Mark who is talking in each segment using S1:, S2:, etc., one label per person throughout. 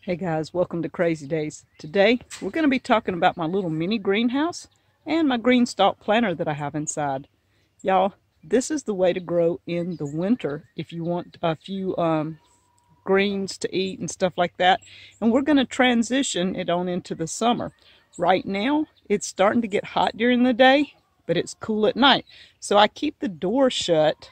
S1: Hey guys, welcome to Crazy Days. Today we're going to be talking about my little mini greenhouse and my Greenstalk planter that I have inside. Y'all, this is the way to grow in the winter if you want a few greens to eat and stuff like that. And we're going to transition it on into the summer. Right now it's starting to get hot during the day, but it's cool at night. So I keep the door shut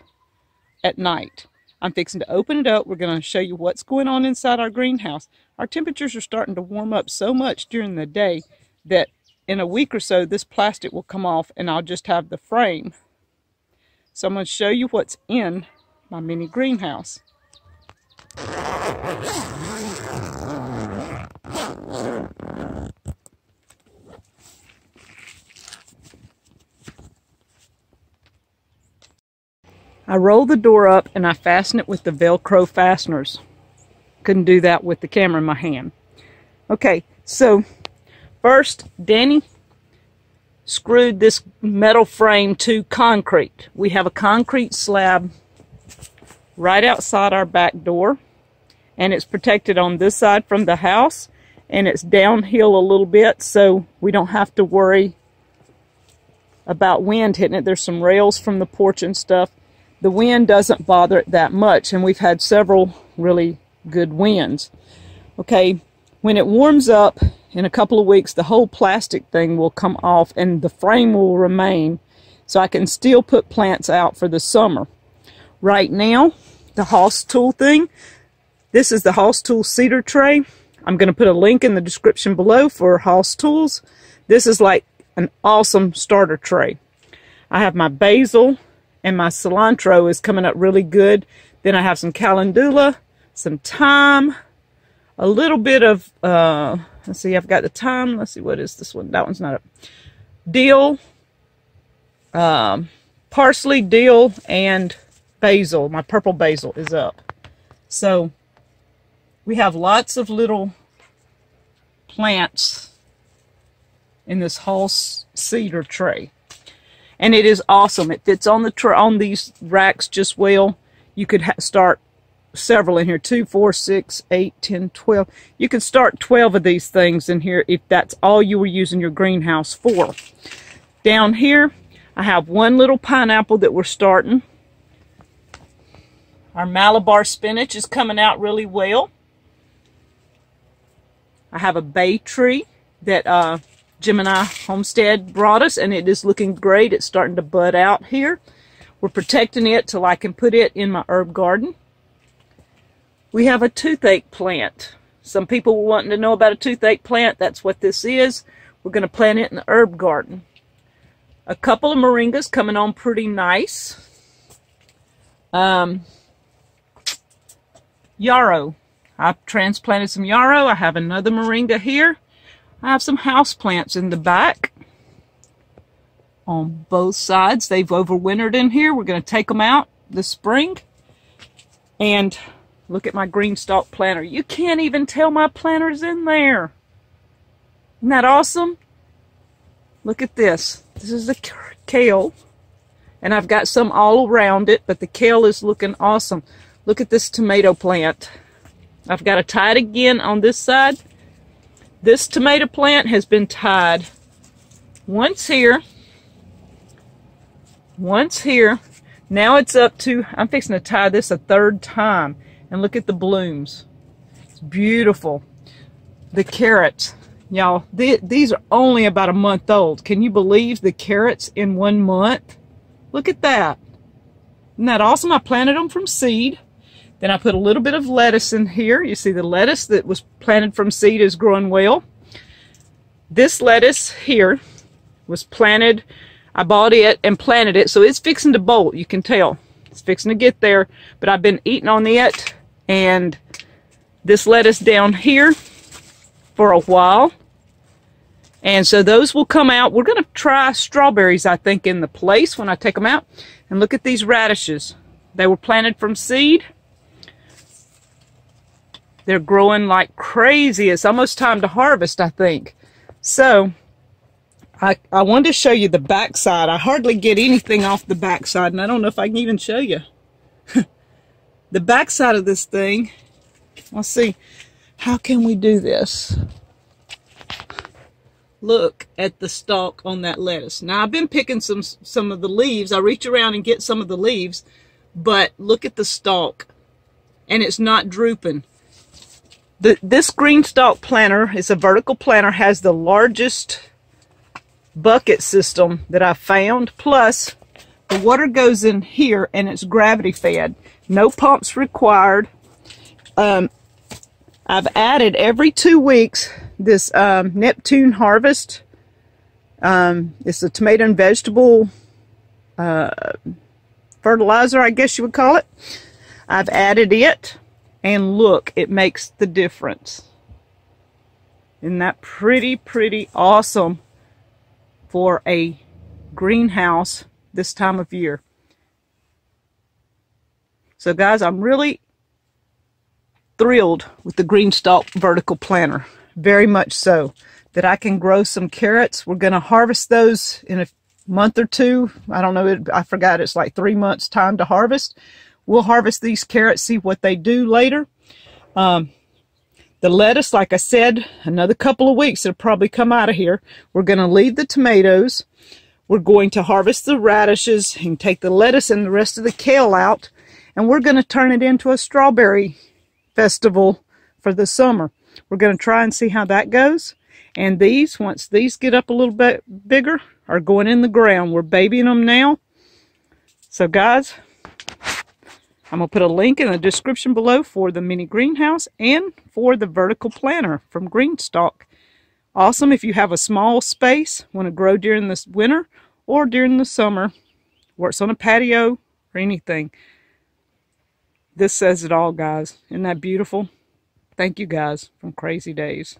S1: at night. I'm fixing to open it up. We're going to show you what's going on inside our greenhouse. Our temperatures are starting to warm up so much during the day that in a week or so this plastic will come off and I'll just have the frame. So I'm going to show you what's in my mini greenhouse. I roll the door up and I fasten it with the Velcro fasteners. Couldn't do that with the camera in my hand. Okay, so first Danny screwed this metal frame to concrete. We have a concrete slab right outside our back door, and it's protected on this side from the house, and it's downhill a little bit so we don't have to worry about wind hitting it. There's some rails from the porch and stuff. The wind doesn't bother it that much, and we've had several really good winds. Okay, when it warms up in a couple of weeks, the whole plastic thing will come off and the frame will remain, so I can still put plants out for the summer. Right now, the Hoss tool thing, this is the Hoss tool cedar tray. I'm going to put a link in the description below for Hoss tools. This is like an awesome starter tray. I have my basil, and my cilantro is coming up really good. Then I have some calendula, some thyme, a little bit of, let's see, I've got the thyme. Let's see, what is this one? That one's not up. Dill, parsley, dill, and basil. My purple basil is up. So we have lots of little plants in this whole cedar tray. And it is awesome. It fits on the on these racks just well. You could start several in here. 2, 4, 6, 8, 10, 12. You could start 12 of these things in here if that's all you were using your greenhouse for. Down here, I have one little pineapple that we're starting. Our Malabar spinach is coming out really well. I have a bay tree that Gemini Homestead brought us, and it is looking great. It's starting to bud out here. We're protecting it till I can put it in my herb garden. We have a toothache plant. Some people were wanting to know about a toothache plant. That's what this is. We're going to plant it in the herb garden. A couple of moringas coming on pretty nice. Yarrow. I've transplanted some yarrow. I have another moringa here. I have some house plants in the back on both sides. They've overwintered in here. We're going to take them out this spring. And look at my Greenstalk planter. You can't even tell my planter's in there. Isn't that awesome? Look at this. This is the kale. And I've got some all around it, but the kale is looking awesome. Look at this tomato plant. I've got to tie it again on this side. This tomato plant has been tied once here, once here. Now it's up to, I'm fixing to tie this a third time. And look at the blooms. It's beautiful. The carrots. Y'all, these are only about a month old. Can you believe the carrots in 1 month? Look at that. Isn't that awesome? I planted them from seed. Then I put a little bit of lettuce in here. You see the lettuce that was planted from seed is growing well. This lettuce here was planted. I bought it and planted it, so it's fixing to bolt. You can tell. It's fixing to get there, but I've been eating on it and this lettuce down here for a while. And so those will come out. We're going to try strawberries, I think, in the place when I take them out. And look at these radishes. They were planted from seed. They're growing like crazy. It's almost time to harvest, I think. So I wanted to show you the backside. I hardly get anything off the backside, and I don't know if I can even show you. The backside of this thing, let's see. How can we do this? Look at the stalk on that lettuce. Now, I've been picking some of the leaves. I reach around and get some of the leaves, but look at the stalk, and it's not drooping. This Greenstalk planter is a vertical planter, has the largest bucket system that I found, plus the water goes in here and it's gravity fed. No pumps required. I've added every 2 weeks this Neptune Harvest. It's a tomato and vegetable fertilizer, I guess you would call it. I've added it, and look, it makes the difference. Isn't that pretty awesome for a greenhouse this time of year? So guys, I'm really thrilled with the Greenstalk Vertical Planter. Very much so. That I can grow some carrots. We're going to harvest those in a month or two. I don't know, I forgot, it's like 3 months time to harvest. We'll harvest these carrots, see what they do later. The lettuce, like I said, another couple of weeks it'll probably come out of here. We're going to leave the tomatoes. We're going to harvest the radishes and take the lettuce and the rest of the kale out. And we're going to turn it into a strawberry festival for the summer. We're going to try and see how that goes. And these, once these get up a little bit bigger, are going in the ground. We're babying them now. So guys, I'm going to put a link in the description below for the mini greenhouse and for the vertical planter from Greenstalk. Awesome if you have a small space, want to grow during this winter or during the summer, works on a patio or anything. This says it all, guys. Isn't that beautiful? Thank you guys from Crazy Days.